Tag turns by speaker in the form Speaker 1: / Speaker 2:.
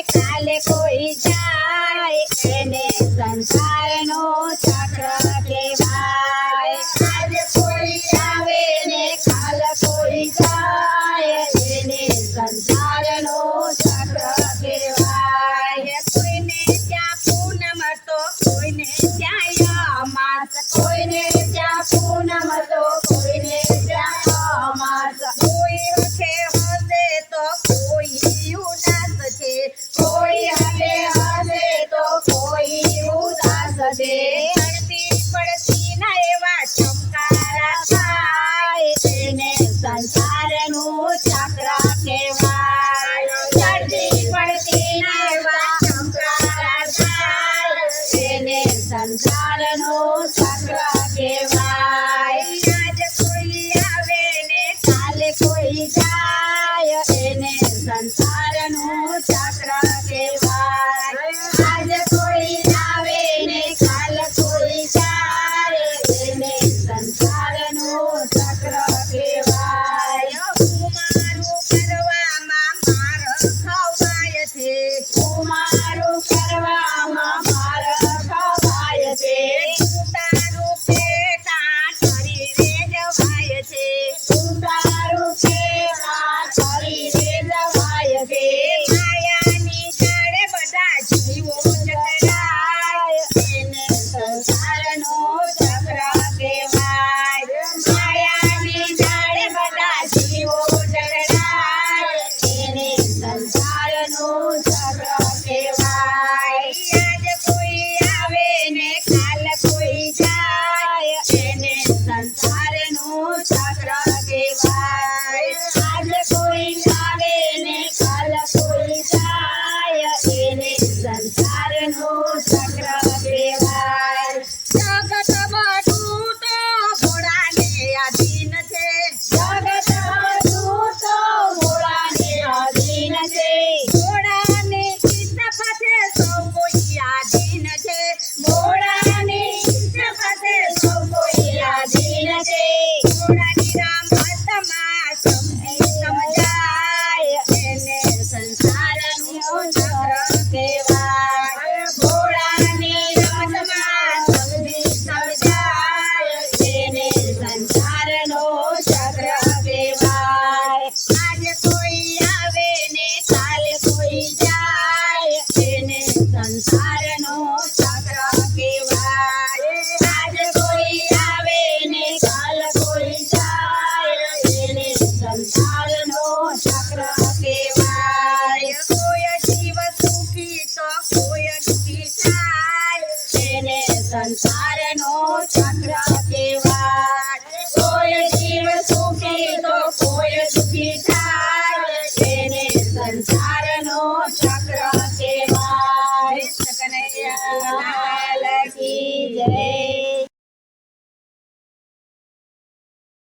Speaker 1: કાલે કોઈ જાય એને સંસારનો ચક્ર કહેવાય. આજે કોઈ આવે ને કાલ કોઈ જાય એને સંસારનો ચક્ર કહેવાય. કોઈને ત્યાં પૂનમ તો કોઈને ત્યાં અમાસ, કોઈને ત્યાં પૂનમ તો કોઈને ત્યાં અમાસ. કોઈ હશે હશે તો કોઈ ઉદાસ છે, કોઈ હશે તો કોઈ ઉદાસ છે. ચડતી પડતી ના એવા ચમકારા થાય એને સંસારનું ચક્ર કહેવાય. ચડતી પડતી ના એવા ચમકારા થાય એને સંસારનું ચક્ર કહેવાય. આજ કોઈ આવે ને કાલે કોઈ જાય એને સંસારનું ચક્ર કહેવાય. આજ કોઈ આવે ને કાલ કોઈ જાય એને સંસારનું ચક્ર કહેવાય. હું મારું કરવામાં માર ખવાય છે, હું મારું કરવામાં માર ખવાય છે. તું તારું પેટા શરીરે જવાય છે, તું તારું પેટા શરીરે જવાય છે. માયાની જાળે બધા જીવો જકડાય એને સંસારનો ચક્ર કહેવાય. માયાની જાળે બધા જીવો જકડાય એને સંસારનો ચક્ર કહેવાય. આજ કોઈ આવે ને કાલ કોઈ જાય એને સંસારનો ચક્ર કહેવાય. આજ કોઈ આવે ને કાલ કોઈ જાય એને સંસારનો ચક્ર કહેવાય. જગત બધું તો ભોળાને આધીન છે, જગત બધું તો ભોળાને આધીન છે. ભોળાની ઈચ્છા પાસે સૌ કોઈ આધીન છે, ભોળાની ઈચ્છા પાસે સૌ કોઈ આધીન છે. ભોળાની રમતમાં સમજી સમજાય એને સંસારનું ચક્ર કહેવાય. ભોળાની રમતમાં સમજી સમજાય એને સંસારનો ચક્ર કહેવાય. આજે કોઈ આવે ને કાલે કોઈ જાય એને સંસારનો ચક્ર કહેવાય. આજે કોઈ આવે ને કાલ કોઈ જાય એને સંસારનો ચક્ર કહેવાય. કોઈ જીવ સુખી તો કોઈ દુઃખી થાય એને સંસારનો ચક્ર